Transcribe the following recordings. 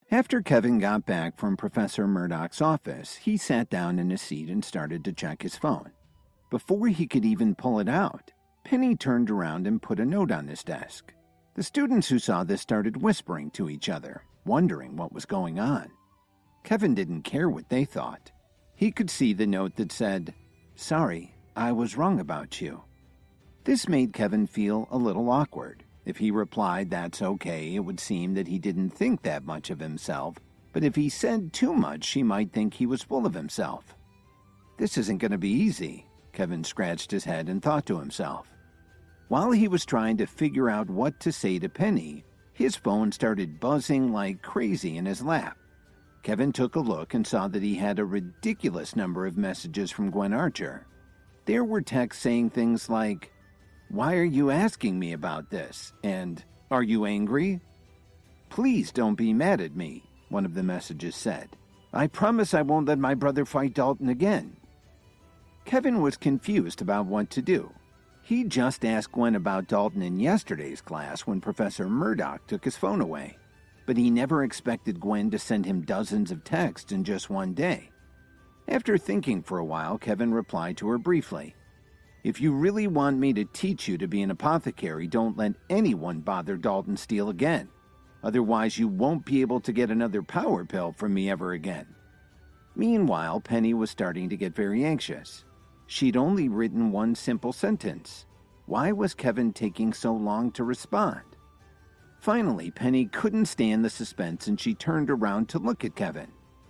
After Kevin got back from Professor Murdoch's office, he sat down in his seat and started to check his phone. Before he could even pull it out, Penny turned around and put a note on his desk. The students who saw this started whispering to each other, wondering what was going on. Kevin didn't care what they thought. He could see the note that said, "Sorry, I was wrong about you." This made Kevin feel a little awkward. If he replied, "That's okay," it would seem that he didn't think that much of himself, but if he said too much, she might think he was full of himself. This isn't going to be easy, Kevin scratched his head and thought to himself. While he was trying to figure out what to say to Penny, his phone started buzzing like crazy in his lap. Kevin took a look and saw that he had a ridiculous number of messages from Gwen Archer. There were texts saying things like, "Why are you asking me about this?" and "Are you angry?" "Please don't be mad at me," one of the messages said. "I promise I won't let my brother fight Dalton again." Kevin was confused about what to do. He just asked Gwen about Dalton in yesterday's class when Professor Murdoch took his phone away, but he never expected Gwen to send him dozens of texts in just one day. After thinking for a while, Kevin replied to her briefly, "If you really want me to teach you to be an apothecary, don't let anyone bother Dalton Steele again. Otherwise, you won't be able to get another power pill from me ever again." Meanwhile, Penny was starting to get very anxious. She'd only written one simple sentence. Why was Kevin taking so long to respond? Finally, Penny couldn't stand the suspense and she turned around to look at Kevin.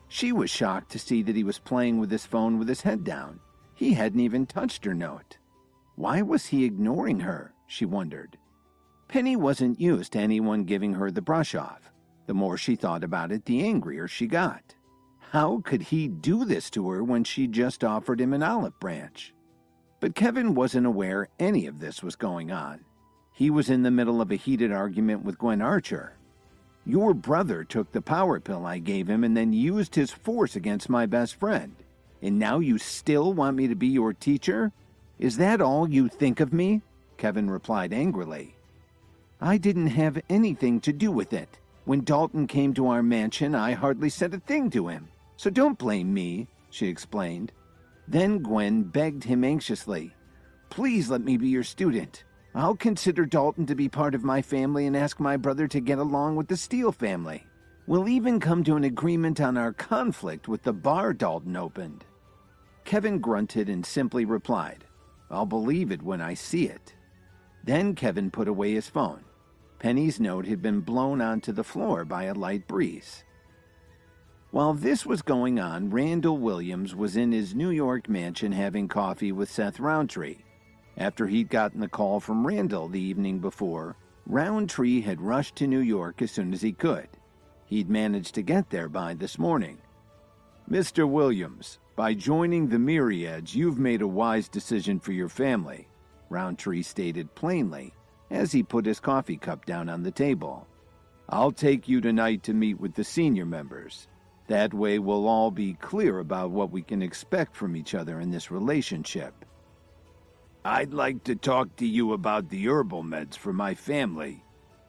She was shocked to see that he was playing with his phone with his head down. He hadn't even touched her note. Why was he ignoring her, she wondered. Penny wasn't used to anyone giving her the brush off. The more she thought about it, the angrier she got. How could he do this to her when she just offered him an olive branch? But Kevin wasn't aware any of this was going on. He was in the middle of a heated argument with Gwen Archer. "Your brother took the power pill I gave him and then used his force against my best friend. And now you still want me to be your teacher? Is that all you think of me?" Kevin replied angrily. "I didn't have anything to do with it. When Dalton came to our mansion, I hardly said a thing to him. So don't blame me," she explained. Then Gwen begged him anxiously, "Please let me be your student. I'll consider Dalton to be part of my family and ask my brother to get along with the Steele family. We'll even come to an agreement on our conflict with the bar Dalton opened." Kevin grunted and simply replied, "I'll believe it when I see it." Then Kevin put away his phone. Penny's note had been blown onto the floor by a light breeze. While this was going on, Randall Williams was in his New York mansion having coffee with Seth Roundtree. After he'd gotten the call from Randall the evening before, Roundtree had rushed to New York as soon as he could. He'd managed to get there by this morning. "Mr. Williams, by joining the Myriads, you've made a wise decision for your family," Roundtree stated plainly as he put his coffee cup down on the table. "I'll take you tonight to meet with the senior members. That way we'll all be clear about what we can expect from each other in this relationship." "I'd like to talk to you about the herbal meds for my family,"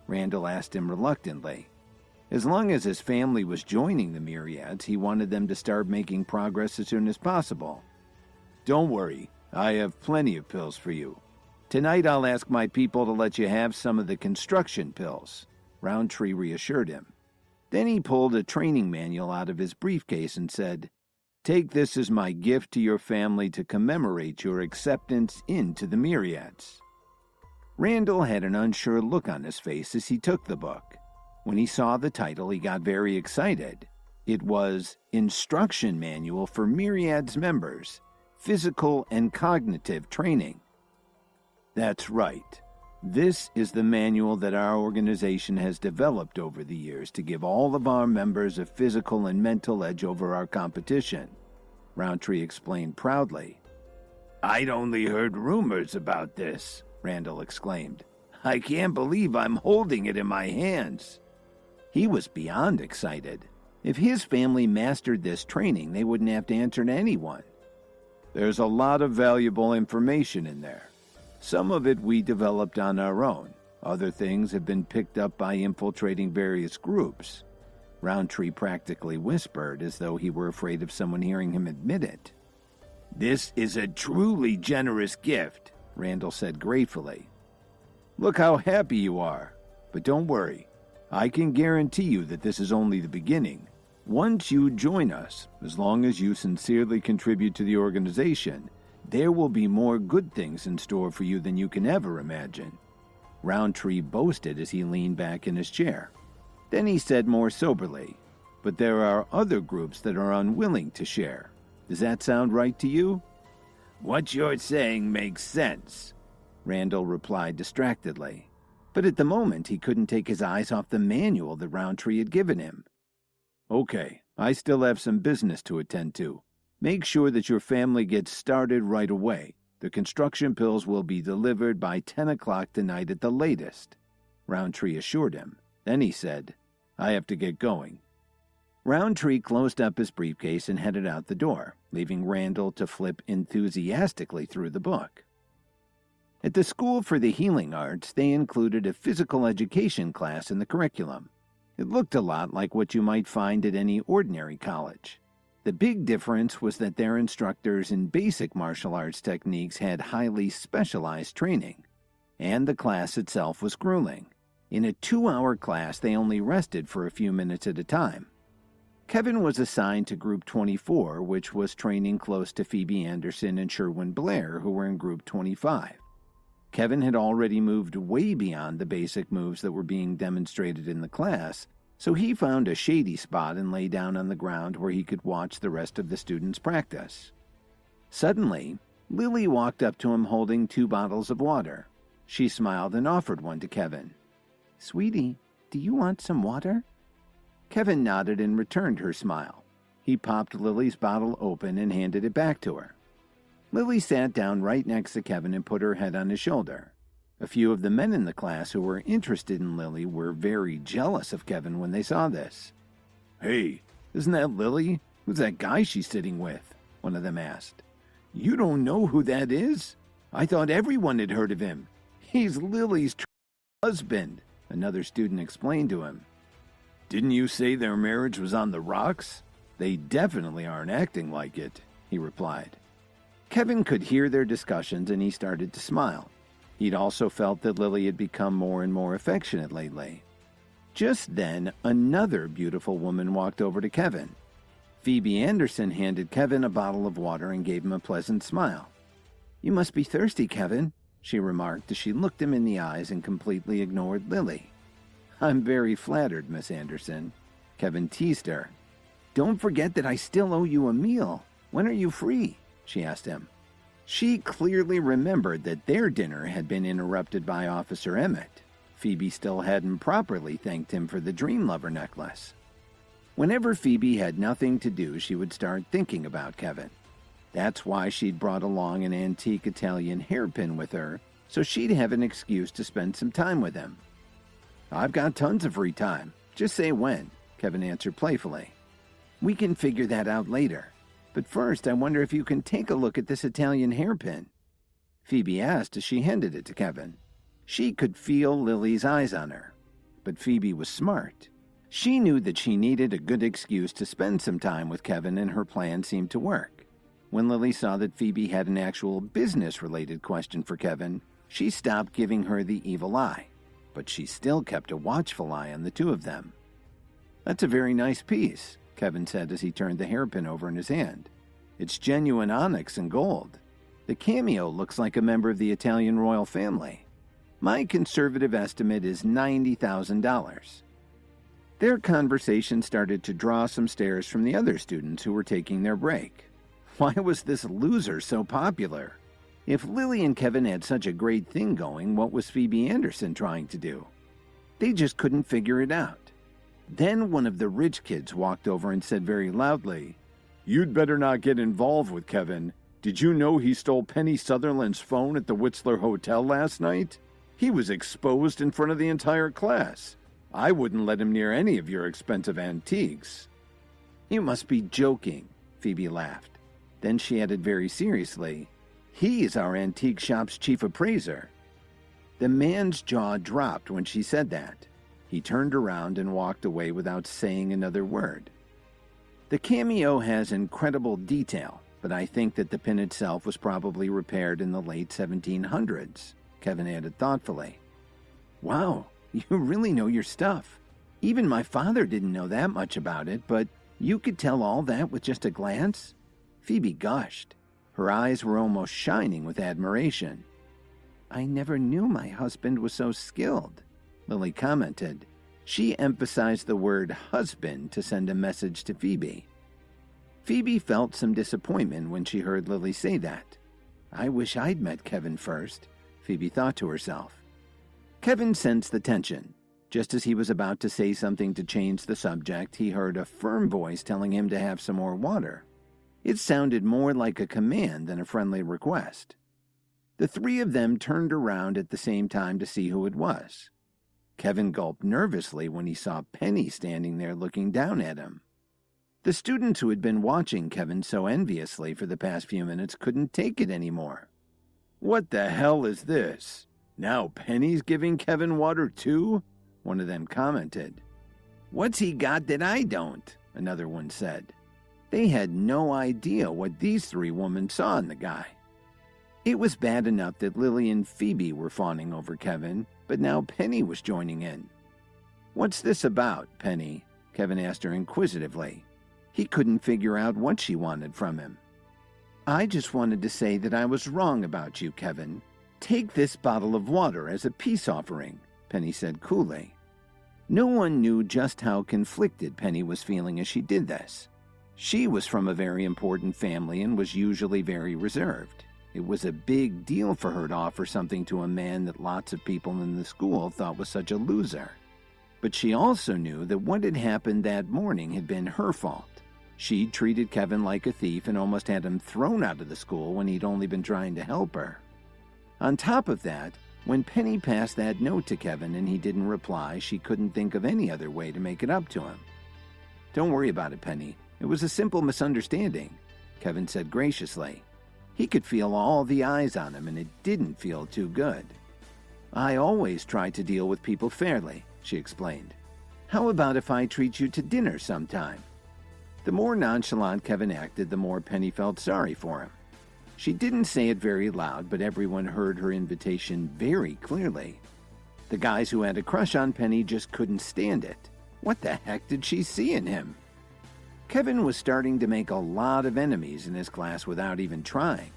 Randall asked him reluctantly. As long as his family was joining the Myriads, he wanted them to start making progress as soon as possible. "Don't worry, I have plenty of pills for you. Tonight I'll ask my people to let you have some of the construction pills," Roundtree reassured him. Then he pulled a training manual out of his briefcase and said, "Take this as my gift to your family to commemorate your acceptance into the Myriads." Randall had an unsure look on his face as he took the book. When he saw the title, he got very excited. It was Instruction Manual for Myriads Members, Physical and Cognitive Training. That's right. This is the manual that our organization has developed over the years to give all of our members a physical and mental edge over our competition, Roundtree explained proudly. "I'd only heard rumors about this," Randall exclaimed. "I can't believe I'm holding it in my hands." He was beyond excited. If his family mastered this training, they wouldn't have to answer to anyone. "There's a lot of valuable information in there. Some of it we developed on our own. Other things have been picked up by infiltrating various groups. Roundtree practically whispered as though he were afraid of someone hearing him admit it. "This is a truly generous gift," Randall said gratefully. "Look how happy you are. But don't worry. I can guarantee you that this is only the beginning. Once you join us, as long as you sincerely contribute to the organization, there will be more good things in store for you than you can ever imagine." Roundtree boasted as he leaned back in his chair. Then he said more soberly, "But there are other groups that are unwilling to share. Does that sound right to you?" "What you're saying makes sense," Randall replied distractedly. But at the moment he couldn't take his eyes off the manual that Roundtree had given him. "Okay, I still have some business to attend to. Make sure that your family gets started right away. The construction bills will be delivered by 10 o'clock tonight at the latest," Roundtree assured him. Then he said, "I have to get going." Roundtree closed up his briefcase and headed out the door, leaving Randall to flip enthusiastically through the book. At the School for the Healing Arts, they included a physical education class in the curriculum. It looked a lot like what you might find at any ordinary college. The big difference was that their instructors in basic martial arts techniques had highly specialized training, and the class itself was grueling. In a 2-hour class, they only rested for a few minutes at a time. Kevin was assigned to Group 24, which was training close to Phoebe Anderson and Sherwin Blair, who were in Group 25. Kevin had already moved way beyond the basic moves that were being demonstrated in the class, so he found a shady spot and lay down on the ground where he could watch the rest of the students practice. Suddenly, Lily walked up to him holding 2 bottles of water. She smiled and offered one to Kevin. "Sweetie, do you want some water?" Kevin nodded and returned her smile. He popped Lily's bottle open and handed it back to her. Lily sat down right next to Kevin and put her head on his shoulder. A few of the men in the class who were interested in Lily were very jealous of Kevin when they saw this. "Hey, isn't that Lily? Who's that guy she's sitting with?" one of them asked. "You don't know who that is? I thought everyone had heard of him. He's Lily's husband," another student explained to him. "Didn't you say their marriage was on the rocks? They definitely aren't acting like it," he replied. Kevin could hear their discussions and he started to smile. He'd also felt that Lily had become more and more affectionate lately. Just then, another beautiful woman walked over to Kevin. Phoebe Anderson handed Kevin a bottle of water and gave him a pleasant smile. "You must be thirsty, Kevin," she remarked as she looked him in the eyes and completely ignored Lily. "I'm very flattered, Miss Anderson," Kevin teased her. "Don't forget that I still owe you a meal. When are you free?" she asked him. She clearly remembered that their dinner had been interrupted by Officer Emmett. Phoebe still hadn't properly thanked him for the Dream Lover necklace. Whenever Phoebe had nothing to do, she would start thinking about Kevin. That's why she'd brought along an antique Italian hairpin with her, so she'd have an excuse to spend some time with him. "I've got tons of free time. Just say when," Kevin answered playfully. "We can figure that out later. But first, I wonder if you can take a look at this Italian hairpin," Phoebe asked as she handed it to Kevin. She could feel Lily's eyes on her. But Phoebe was smart. She knew that she needed a good excuse to spend some time with Kevin, and her plan seemed to work. When Lily saw that Phoebe had an actual business-related question for Kevin, she stopped giving her the evil eye. But she still kept a watchful eye on the two of them. "That's a very nice piece," Kevin said as he turned the hairpin over in his hand. "It's genuine onyx and gold. The cameo looks like a member of the Italian royal family. My conservative estimate is $90,000. Their conversation started to draw some stares from the other students who were taking their break. Why was this loser so popular? If Lily and Kevin had such a great thing going, what was Phoebe Anderson trying to do? They just couldn't figure it out. Then one of the rich kids walked over and said very loudly, "You'd better not get involved with Kevin. Did you know he stole Penny Sutherland's phone at the Whistler Hotel last night? He was exposed in front of the entire class. I wouldn't let him near any of your expensive antiques." "You must be joking," Phoebe laughed. Then she added very seriously, "He's our antique shop's chief appraiser." The man's jaw dropped when she said that. He turned around and walked away without saying another word. The cameo has incredible detail, but I think that the pin itself was probably repaired in the late 1700s, Kevin added thoughtfully. Wow, you really know your stuff. Even my father didn't know that much about it, but you could tell all that with just a glance? Phoebe gushed. Her eyes were almost shining with admiration. I never knew my husband was so skilled, Lily commented. She emphasized the word husband to send a message to Phoebe. Phoebe felt some disappointment when she heard Lily say that. I wish I'd met Kevin first, Phoebe thought to herself. Kevin sensed the tension. Just as he was about to say something to change the subject, he heard a firm voice telling him to have some more water. It sounded more like a command than a friendly request. The three of them turned around at the same time to see who it was. Kevin gulped nervously when he saw Penny standing there looking down at him. The students who had been watching Kevin so enviously for the past few minutes couldn't take it anymore. What the hell is this? Now Penny's giving Kevin water too? One of them commented. What's he got that I don't? Another one said. They had no idea what these three women saw in the guy. It was bad enough that Lily and Phoebe were fawning over Kevin, but now Penny was joining in. What's this about, Penny? Kevin asked her inquisitively. He couldn't figure out what she wanted from him. I just wanted to say that I was wrong about you, Kevin. Take this bottle of water as a peace offering, Penny said coolly. No one knew just how conflicted Penny was feeling as she did this. She was from a very important family and was usually very reserved. It was a big deal for her to offer something to a man that lots of people in the school thought was such a loser. But she also knew that what had happened that morning had been her fault. She'd treated Kevin like a thief and almost had him thrown out of the school when he'd only been trying to help her. On top of that, when Penny passed that note to Kevin and he didn't reply, she couldn't think of any other way to make it up to him. Don't worry about it, Penny. It was a simple misunderstanding, Kevin said graciously. He could feel all the eyes on him, and it didn't feel too good. I always try to deal with people fairly, she explained. How about if I treat you to dinner sometime? The more nonchalant Kevin acted, the more Penny felt sorry for him. She didn't say it very loud, but everyone heard her invitation very clearly. The guys who had a crush on Penny just couldn't stand it. What the heck did she see in him? Kevin was starting to make a lot of enemies in his class without even trying.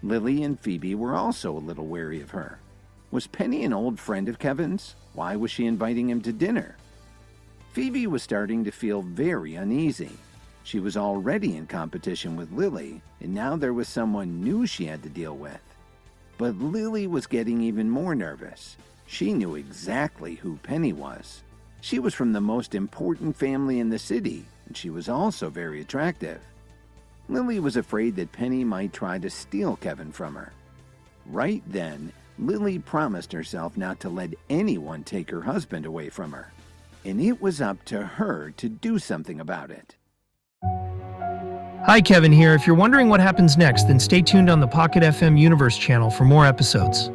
Lily and Phoebe were also a little wary of her. Was Penny an old friend of Kevin's? Why was she inviting him to dinner? Phoebe was starting to feel very uneasy. She was already in competition with Lily, and now there was someone new she had to deal with. But Lily was getting even more nervous. She knew exactly who Penny was. She was from the most important family in the city, and she was also very attractive. Lily was afraid that Penny might try to steal Kevin from her. Right then, Lily promised herself not to let anyone take her husband away from her, and it was up to her to do something about it. Hi, Kevin here. If you're wondering what happens next, then stay tuned on the Pocket FM Universe channel for more episodes.